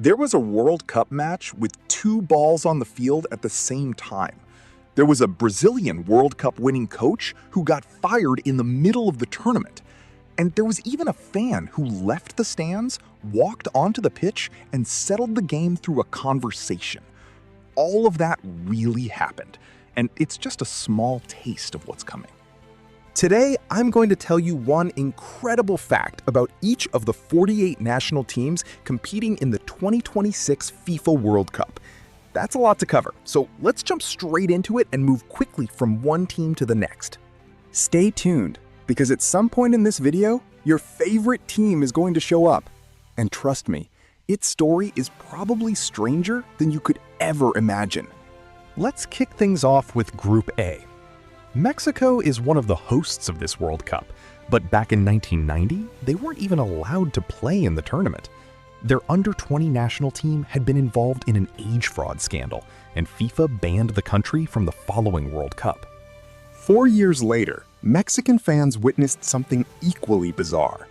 There was a World Cup match with two balls on the field at the same time. There was a Brazilian World Cup winning coach who got fired in the middle of the tournament. And there was even a fan who left the stands, walked onto the pitch, and settled the game through a conversation. All of that really happened, and it's just a small taste of what's coming. Today, I'm going to tell you one incredible fact about each of the 48 national teams competing in the 2026 FIFA World Cup. That's a lot to cover, so let's jump straight into it and move quickly from one team to the next. Stay tuned, because at some point in this video, your favorite team is going to show up. And trust me, its story is probably stranger than you could ever imagine. Let's kick things off with Group A. Mexico is one of the hosts of this World Cup, but back in 1990, they weren't even allowed to play in the tournament. Their under-20 national team had been involved in an age fraud scandal, and FIFA banned the country from the following World Cup. 4 years later, Mexican fans witnessed something equally bizarre.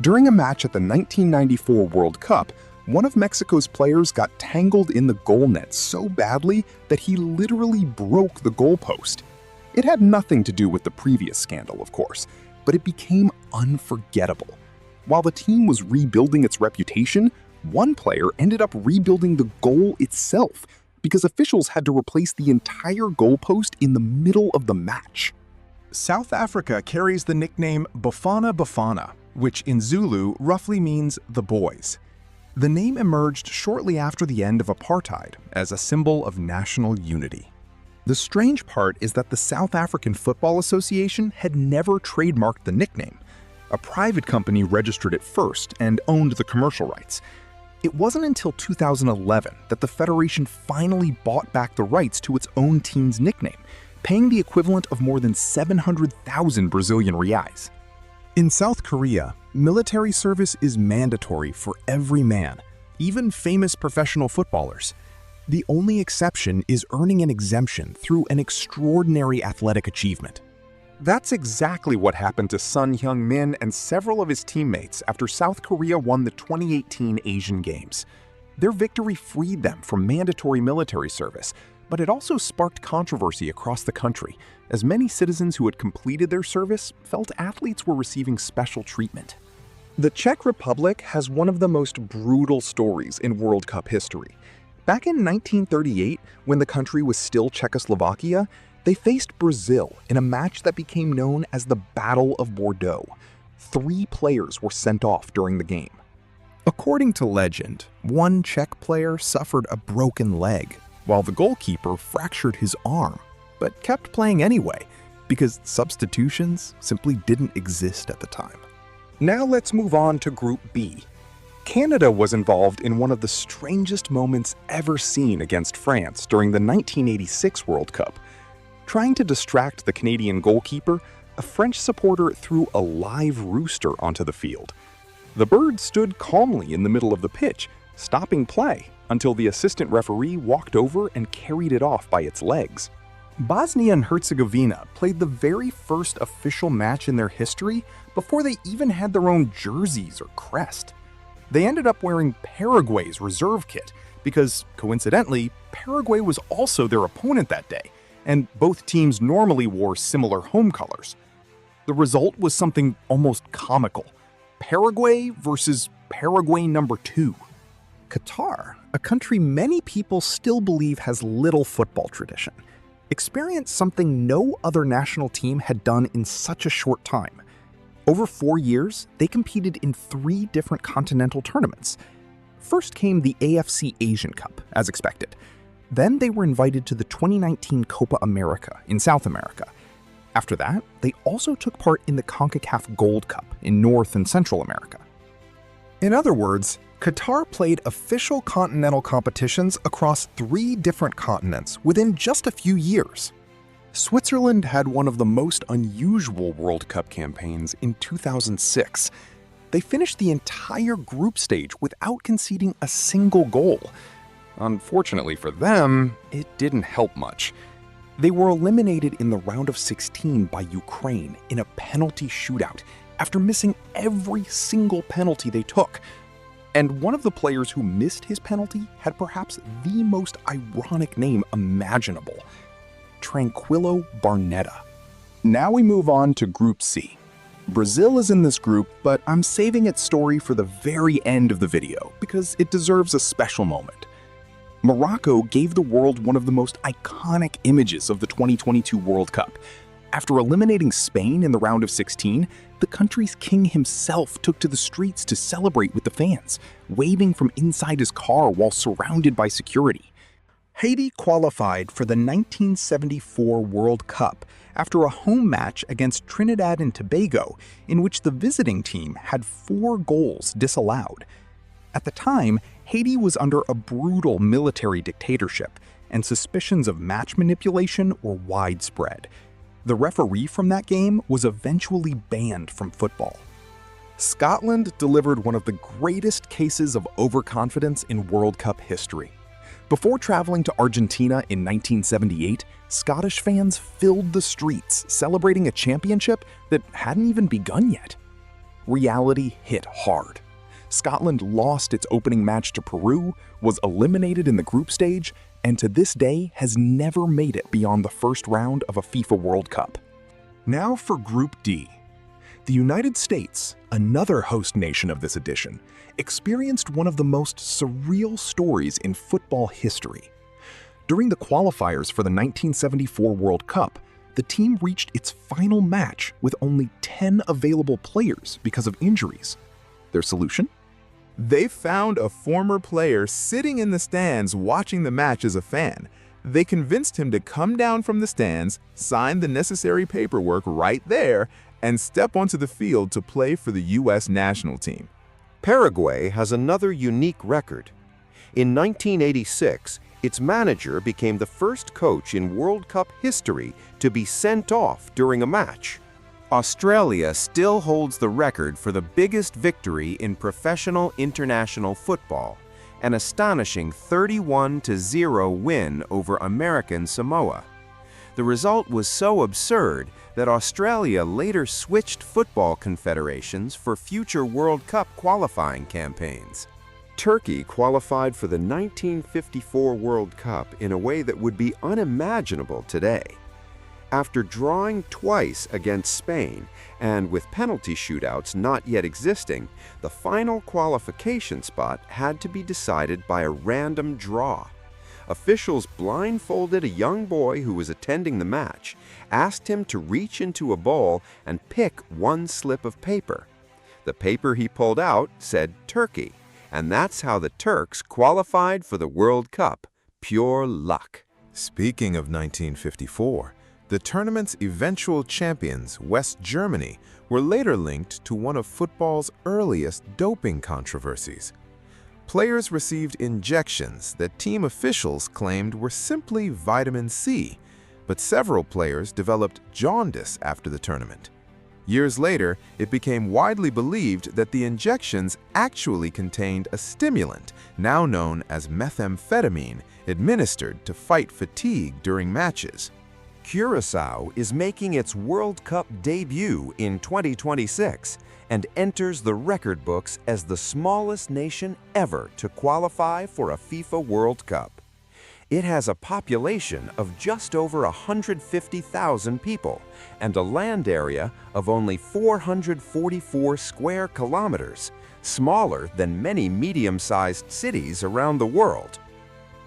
During a match at the 1994 World Cup, one of Mexico's players got tangled in the goal net so badly that he literally broke the goalpost. It had nothing to do with the previous scandal, of course, but it became unforgettable. While the team was rebuilding its reputation, one player ended up rebuilding the goal itself because officials had to replace the entire goalpost in the middle of the match. South Africa carries the nickname Bafana Bafana, which in Zulu roughly means the boys. The name emerged shortly after the end of apartheid as a symbol of national unity. The strange part is that the South African Football Association had never trademarked the nickname. A private company registered it first and owned the commercial rights. It wasn't until 2011 that the federation finally bought back the rights to its own team's nickname, paying the equivalent of more than 700,000 Brazilian reais. In South Korea, military service is mandatory for every man, even famous professional footballers. The only exception is earning an exemption through an extraordinary athletic achievement. That's exactly what happened to Sun Heung-min and several of his teammates after South Korea won the 2018 Asian Games. Their victory freed them from mandatory military service, but it also sparked controversy across the country, as many citizens who had completed their service felt athletes were receiving special treatment. The Czech Republic has one of the most brutal stories in World Cup history. Back in 1938, when the country was still Czechoslovakia, they faced Brazil in a match that became known as the Battle of Bordeaux. 3 players were sent off during the game. According to legend, one Czech player suffered a broken leg, while the goalkeeper fractured his arm, but kept playing anyway, because substitutions simply didn't exist at the time. Now let's move on to Group B. Canada was involved in one of the strangest moments ever seen against France during the 1986 World Cup. Trying to distract the Canadian goalkeeper, a French supporter threw a live rooster onto the field. The bird stood calmly in the middle of the pitch, stopping play until the assistant referee walked over and carried it off by its legs. Bosnia and Herzegovina played the very first official match in their history before they even had their own jerseys or crest. They ended up wearing Paraguay's reserve kit because, coincidentally, Paraguay was also their opponent that day, and both teams normally wore similar home colors. The result was something almost comical: Paraguay versus Paraguay number 2. Qatar, a country many people still believe has little football tradition, experienced something no other national team had done in such a short time. Over 4 years, they competed in 3 different continental tournaments. First came the AFC Asian Cup, as expected. Then they were invited to the 2019 Copa America in South America. After that, they also took part in the CONCACAF Gold Cup in North and Central America. In other words, Qatar played official continental competitions across 3 different continents within just a few years. Switzerland had one of the most unusual World Cup campaigns in 2006. They finished the entire group stage without conceding a single goal. Unfortunately for them, it didn't help much. They were eliminated in the round of 16 by Ukraine in a penalty shootout after missing every single penalty they took. And one of the players who missed his penalty had perhaps the most ironic name imaginable: Tranquillo Barnetta. Now we move on to Group C. Brazil is in this group, but I'm saving its story for the very end of the video because it deserves a special moment. Morocco gave the world one of the most iconic images of the 2022 World Cup. After eliminating Spain in the round of 16, the country's king himself took to the streets to celebrate with the fans, waving from inside his car while surrounded by security. Haiti qualified for the 1974 World Cup after a home match against Trinidad and Tobago, in which the visiting team had 4 goals disallowed. At the time, Haiti was under a brutal military dictatorship, and suspicions of match manipulation were widespread. The referee from that game was eventually banned from football. Scotland delivered one of the greatest cases of overconfidence in World Cup history. Before traveling to Argentina in 1978, Scottish fans filled the streets celebrating a championship that hadn't even begun yet. Reality hit hard. Scotland lost its opening match to Peru, was eliminated in the group stage, and to this day has never made it beyond the first round of a FIFA World Cup. Now for Group D. The United States, another host nation of this edition, experienced one of the most surreal stories in football history. During the qualifiers for the 1974 World Cup, the team reached its final match with only 10 available players because of injuries. Their solution? They found a former player sitting in the stands watching the match as a fan. They convinced him to come down from the stands, sign the necessary paperwork right there, and step onto the field to play for the U.S. national team. Paraguay has another unique record. In 1986, its manager became the first coach in World Cup history to be sent off during a match. Australia still holds the record for the biggest victory in professional international football, an astonishing 31-0 win over American Samoa. The result was so absurd that Australia later switched football confederations for future World Cup qualifying campaigns. Turkey qualified for the 1954 World Cup in a way that would be unimaginable today. After drawing twice against Spain, and with penalty shootouts not yet existing, the final qualification spot had to be decided by a random draw. Officials blindfolded a young boy who was attending the match, asked him to reach into a bowl and pick one slip of paper. The paper he pulled out said Turkey, and that's how the Turks qualified for the World Cup. Pure luck. Speaking of 1954, the tournament's eventual champions, West Germany, were later linked to one of football's earliest doping controversies. Players received injections that team officials claimed were simply vitamin C, but several players developed jaundice after the tournament. Years later, it became widely believed that the injections actually contained a stimulant, now known as methamphetamine, administered to fight fatigue during matches. Curaçao is making its World Cup debut in 2026 and enters the record books as the smallest nation ever to qualify for a FIFA World Cup. It has a population of just over 150,000 people and a land area of only 444 square kilometers, smaller than many medium-sized cities around the world.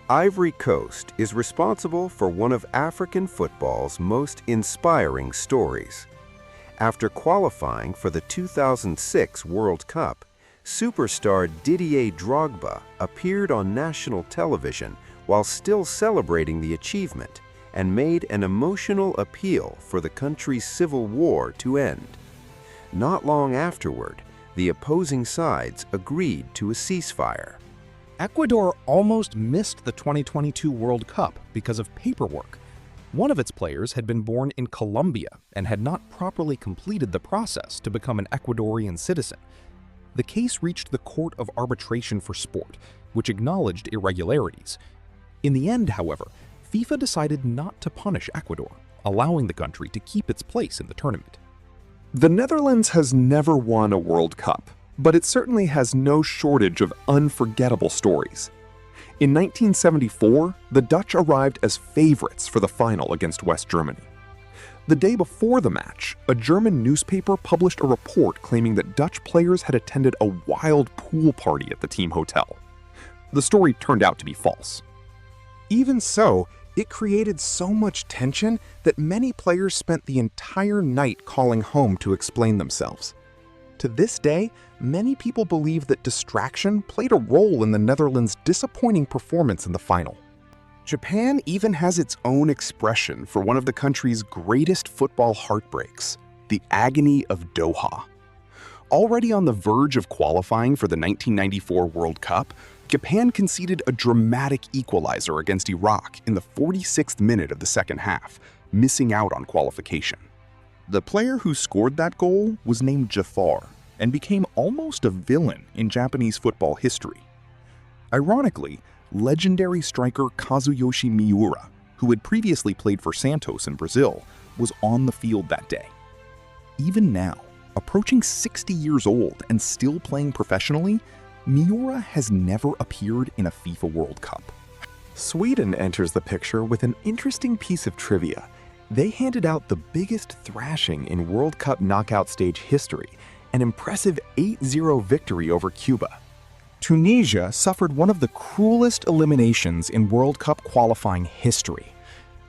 Ivory Coast is responsible for one of African football's most inspiring stories. After qualifying for the 2006 World Cup, superstar Didier Drogba appeared on national television while still celebrating the achievement and made an emotional appeal for the country's civil war to end. Not long afterward, the opposing sides agreed to a ceasefire. Ecuador almost missed the 2022 World Cup because of paperwork. One of its players had been born in Colombia and had not properly completed the process to become an Ecuadorian citizen. The case reached the Court of Arbitration for Sport, which acknowledged irregularities. In the end, however, FIFA decided not to punish Ecuador, allowing the country to keep its place in the tournament. The Netherlands has never won a World Cup, But it certainly has no shortage of unforgettable stories. In 1974, the Dutch arrived as favorites for the final against West Germany. The day before the match, a German newspaper published a report claiming that Dutch players had attended a wild pool party at the team hotel. The story turned out to be false. Even so, it created so much tension that many players spent the entire night calling home to explain themselves. To this day, many people believe that distraction played a role in the Netherlands' disappointing performance in the final. Japan even has its own expression for one of the country's greatest football heartbreaks, the agony of Doha. Already on the verge of qualifying for the 1994 World Cup, Japan conceded a dramatic equalizer against Iraq in the 46th minute of the second half, missing out on qualification. The player who scored that goal was named Jafar and became almost a villain in Japanese football history. Ironically, legendary striker Kazuyoshi Miura, who had previously played for Santos in Brazil, was on the field that day. Even now, approaching 60 years old and still playing professionally, Miura has never appeared in a FIFA World Cup. Sweden enters the picture with an interesting piece of trivia. They handed out the biggest thrashing in World Cup knockout stage history, an impressive 8-0 victory over Cuba. Tunisia suffered one of the cruelest eliminations in World Cup qualifying history.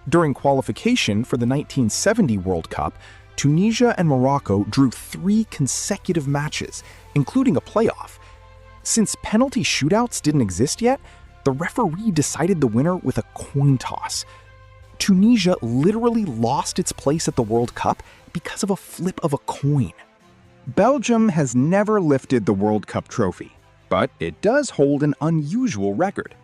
During qualification for the 1970 World Cup, Tunisia and Morocco drew 3 consecutive matches, including a playoff. Since penalty shootouts didn't exist yet, the referee decided the winner with a coin toss. Tunisia literally lost its place at the World Cup because of a flip of a coin. Belgium has never lifted the World Cup trophy, but it does hold an unusual record.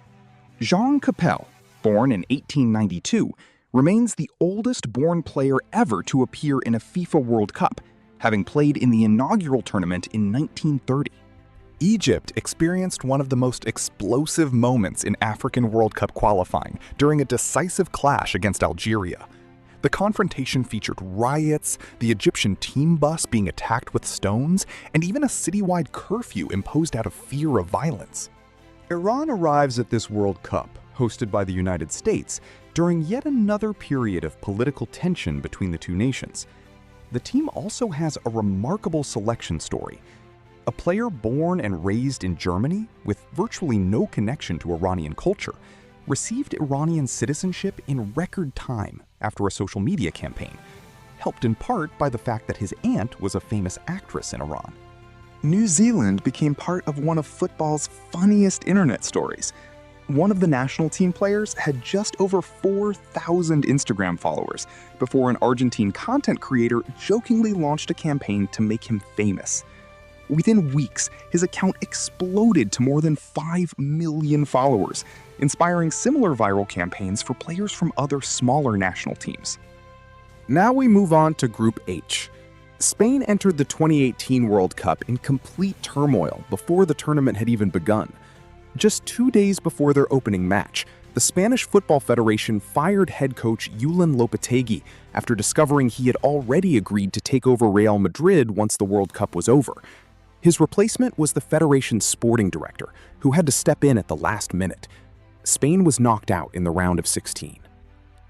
Jean Capel, born in 1892, remains the oldest born player ever to appear in a FIFA World Cup, having played in the inaugural tournament in 1930. Egypt experienced one of the most explosive moments in African World Cup qualifying during a decisive clash against Algeria. The confrontation featured riots, the Egyptian team bus being attacked with stones, and even a citywide curfew imposed out of fear of violence. Iran arrives at this World Cup, hosted by the United States, during yet another period of political tension between the two nations. The team also has a remarkable selection story. A player born and raised in Germany, with virtually no connection to Iranian culture, received Iranian citizenship in record time after a social media campaign, helped in part by the fact that his aunt was a famous actress in Iran. New Zealand became part of one of football's funniest internet stories. One of the national team players had just over 4,000 Instagram followers before an Argentine content creator jokingly launched a campaign to make him famous. Within weeks, his account exploded to more than 5 million followers, inspiring similar viral campaigns for players from other smaller national teams. Now we move on to Group H. Spain entered the 2018 World Cup in complete turmoil before the tournament had even begun. Just 2 days before their opening match, the Spanish Football Federation fired head coach Julen Lopetegui after discovering he had already agreed to take over Real Madrid once the World Cup was over. His replacement was the Federation's sporting director, who had to step in at the last minute. Spain was knocked out in the round of 16.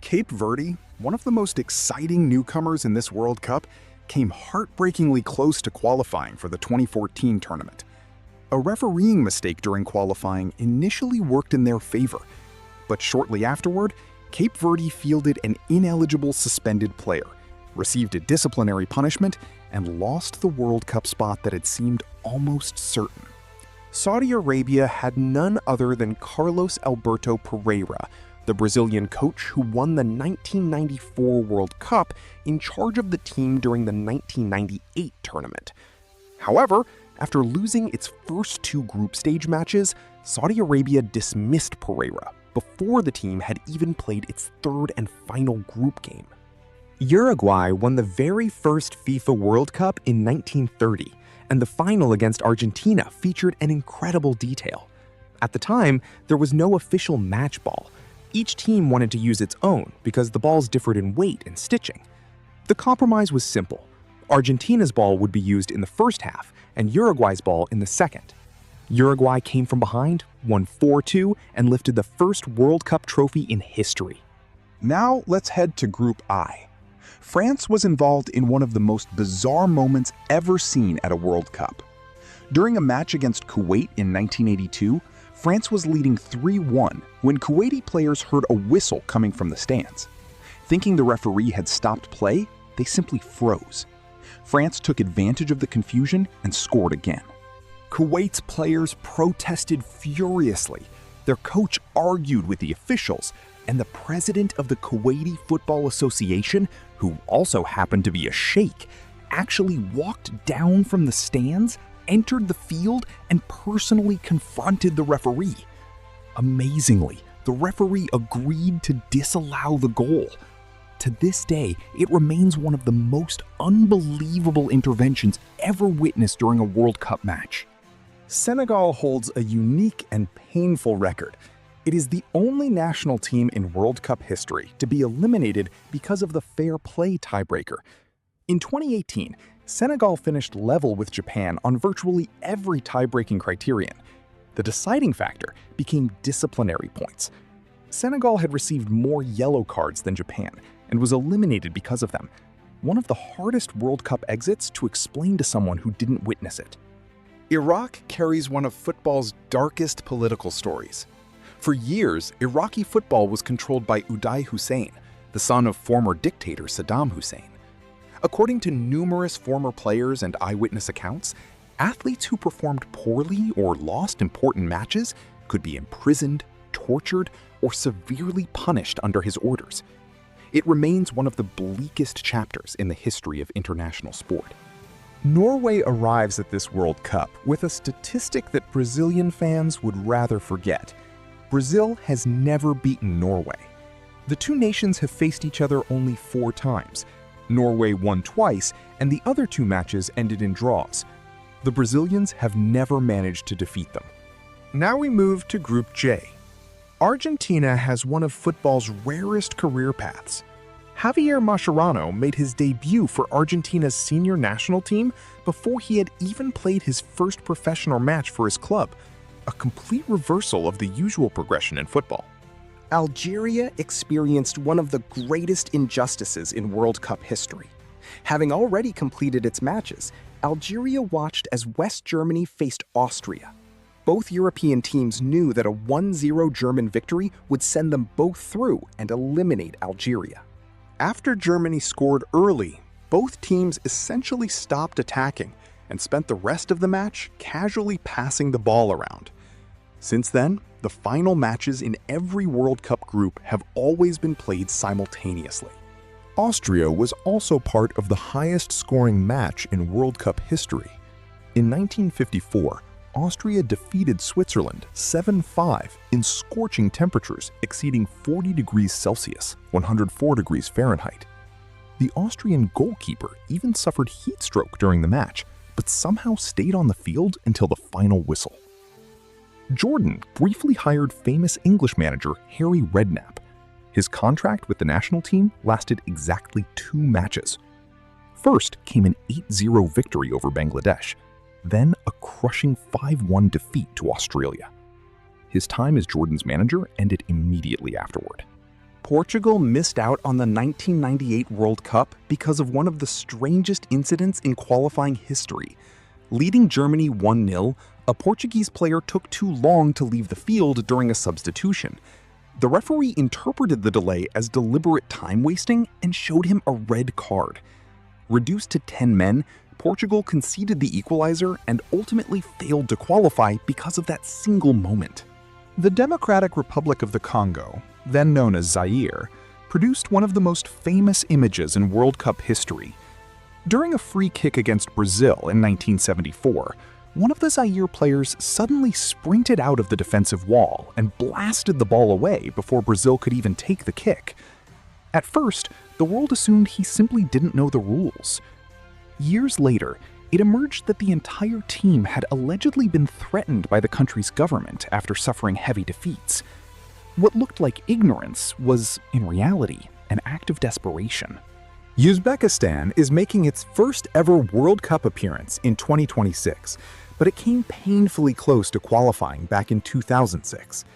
Cape Verde, one of the most exciting newcomers in this World Cup, came heartbreakingly close to qualifying for the 2014 tournament. A refereeing mistake during qualifying initially worked in their favor, but shortly afterward, Cape Verde fielded an ineligible suspended player, received a disciplinary punishment, and lost the World Cup spot that had seemed almost certain. Saudi Arabia had none other than Carlos Alberto Pereira, the Brazilian coach who won the 1994 World Cup, in charge of the team during the 1998 tournament. However, after losing its first 2 group stage matches, Saudi Arabia dismissed Pereira before the team had even played its 3rd and final group game. Uruguay won the very first FIFA World Cup in 1930, and the final against Argentina featured an incredible detail. At the time, there was no official match ball. Each team wanted to use its own because the balls differed in weight and stitching. The compromise was simple. Argentina's ball would be used in the first half and Uruguay's ball in the second. Uruguay came from behind, won 4-2, and lifted the first World Cup trophy in history. Now let's head to Group I. France was involved in one of the most bizarre moments ever seen at a World Cup. During a match against Kuwait in 1982, France was leading 3-1 when Kuwaiti players heard a whistle coming from the stands. Thinking the referee had stopped play, they simply froze. France took advantage of the confusion and scored again. Kuwait's players protested furiously. Their coach argued with the officials, and the president of the Kuwaiti Football Association, who also happened to be a sheikh, actually walked down from the stands, entered the field, and personally confronted the referee. Amazingly, the referee agreed to disallow the goal. To this day, it remains one of the most unbelievable interventions ever witnessed during a World Cup match. Senegal holds a unique and painful record. It is the only national team in World Cup history to be eliminated because of the fair play tiebreaker. In 2018, Senegal finished level with Japan on virtually every tie-breaking criterion. The deciding factor became disciplinary points. Senegal had received more yellow cards than Japan and was eliminated because of them. One of the hardest World Cup exits to explain to someone who didn't witness it. Iraq carries one of football's darkest political stories. For years, Iraqi football was controlled by Uday Hussein, the son of former dictator Saddam Hussein. According to numerous former players and eyewitness accounts, athletes who performed poorly or lost important matches could be imprisoned, tortured, or severely punished under his orders. It remains one of the bleakest chapters in the history of international sport. Norway arrives at this World Cup with a statistic that Brazilian fans would rather forget. Brazil has never beaten Norway. The two nations have faced each other only 4 times. Norway won twice, and the other 2 matches ended in draws. The Brazilians have never managed to defeat them. Now we move to Group J. Argentina has one of football's rarest career paths. Javier Mascherano made his debut for Argentina's senior national team before he had even played his first professional match for his club, a complete reversal of the usual progression in football. Algeria experienced one of the greatest injustices in World Cup history. Having already completed its matches, Algeria watched as West Germany faced Austria. Both European teams knew that a 1-0 German victory would send them both through and eliminate Algeria. After Germany scored early, both teams essentially stopped attacking and spent the rest of the match casually passing the ball around. Since then, the final matches in every World Cup group have always been played simultaneously. Austria was also part of the highest-scoring match in World Cup history. In 1954, Austria defeated Switzerland 7-5 in scorching temperatures exceeding 40 degrees Celsius, 104 degrees Fahrenheit. The Austrian goalkeeper even suffered heat stroke during the match, but somehow stayed on the field until the final whistle. Jordan briefly hired famous English manager Harry Redknapp. His contract with the national team lasted exactly 2 matches. First came an 8-0 victory over Bangladesh, then a crushing 5-1 defeat to Australia. His time as Jordan's manager ended immediately afterward. Portugal missed out on the 1998 World Cup because of one of the strangest incidents in qualifying history. Leading Germany 1-0, a Portuguese player took too long to leave the field during a substitution. The referee interpreted the delay as deliberate time wasting and showed him a red card. Reduced to 10 men, Portugal conceded the equalizer and ultimately failed to qualify because of that single moment. The Democratic Republic of the Congo, then known as Zaire, produced one of the most famous images in World Cup history. During a free kick against Brazil in 1974, one of the Zaire players suddenly sprinted out of the defensive wall and blasted the ball away before Brazil could even take the kick. At first, the world assumed he simply didn't know the rules. Years later, it emerged that the entire team had allegedly been threatened by the country's government after suffering heavy defeats. What looked like ignorance was, in reality, an act of desperation. Uzbekistan is making its first ever World Cup appearance in 2026, but it came painfully close to qualifying back in 2006.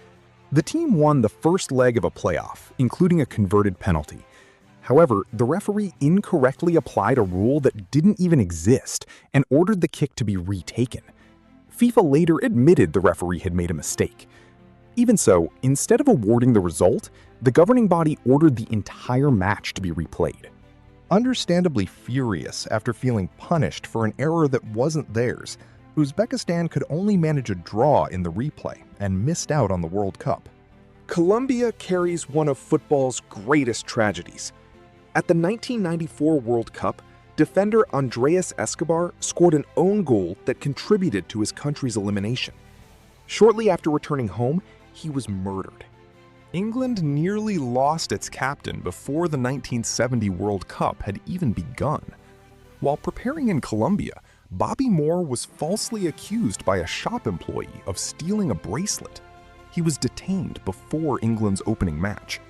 The team won the first leg of a playoff, including a converted penalty. However, the referee incorrectly applied a rule that didn't even exist and ordered the kick to be retaken. FIFA later admitted the referee had made a mistake. Even so, instead of awarding the result, the governing body ordered the entire match to be replayed. Understandably furious after feeling punished for an error that wasn't theirs, Uzbekistan could only manage a draw in the replay and missed out on the World Cup. Colombia carries one of football's greatest tragedies. At the 1994 World Cup, defender Andreas Escobar scored an own goal that contributed to his country's elimination. Shortly after returning home, he was murdered. England nearly lost its captain before the 1970 World Cup had even begun. While preparing in Colombia, Bobby Moore was falsely accused by a shop employee of stealing a bracelet. He was detained before England's opening match.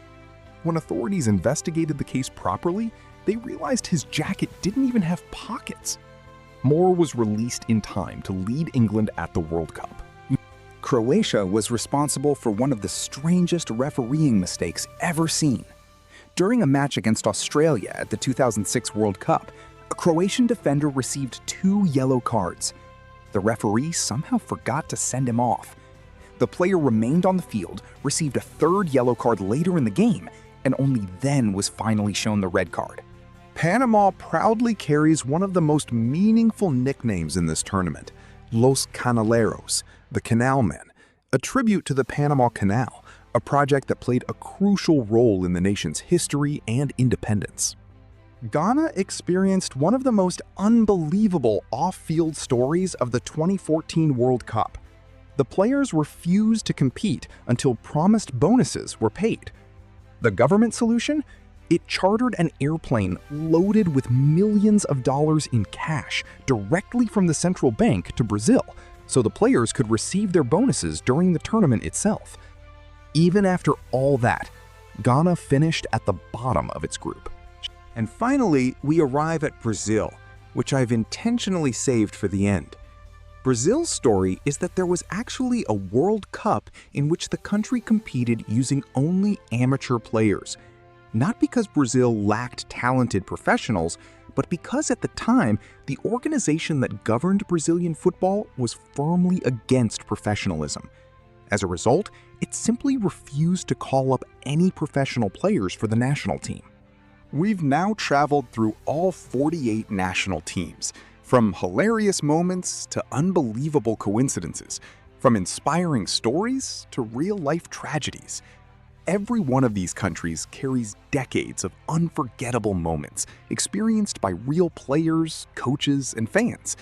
When authorities investigated the case properly, they realized his jacket didn't even have pockets. Moore was released in time to lead England at the World Cup. Croatia was responsible for one of the strangest refereeing mistakes ever seen. During a match against Australia at the 2006 World Cup, a Croatian defender received 2 yellow cards. The referee somehow forgot to send him off. The player remained on the field, received a 3rd yellow card later in the game, and only then was finally shown the red card. Panama proudly carries one of the most meaningful nicknames in this tournament, Los Canaleros, the Canal Men, a tribute to the Panama Canal, a project that played a crucial role in the nation's history and independence. Ghana experienced one of the most unbelievable off-field stories of the 2014 World Cup. The players refused to compete until promised bonuses were paid. The government solution? It chartered an airplane loaded with millions of dollars in cash directly from the central bank to Brazil, so the players could receive their bonuses during the tournament itself. Even after all that, Ghana finished at the bottom of its group. And finally, we arrive at Brazil, which I've intentionally saved for the end. Brazil's story is that there was actually a World Cup in which the country competed using only amateur players. Not because Brazil lacked talented professionals, but because at the time, the organization that governed Brazilian football was firmly against professionalism. As a result, it simply refused to call up any professional players for the national team. We've now traveled through all 48 national teams, from hilarious moments to unbelievable coincidences, from inspiring stories to real-life tragedies. Every one of these countries carries decades of unforgettable moments experienced by real players, coaches, and fans.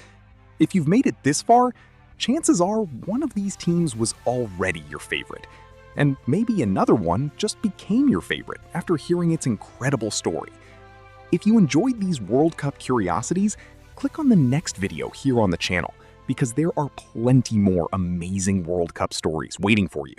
If you've made it this far, chances are one of these teams was already your favorite. And maybe another one just became your favorite after hearing its incredible story. If you enjoyed these World Cup curiosities, click on the next video here on the channel, because there are plenty more amazing World Cup stories waiting for you.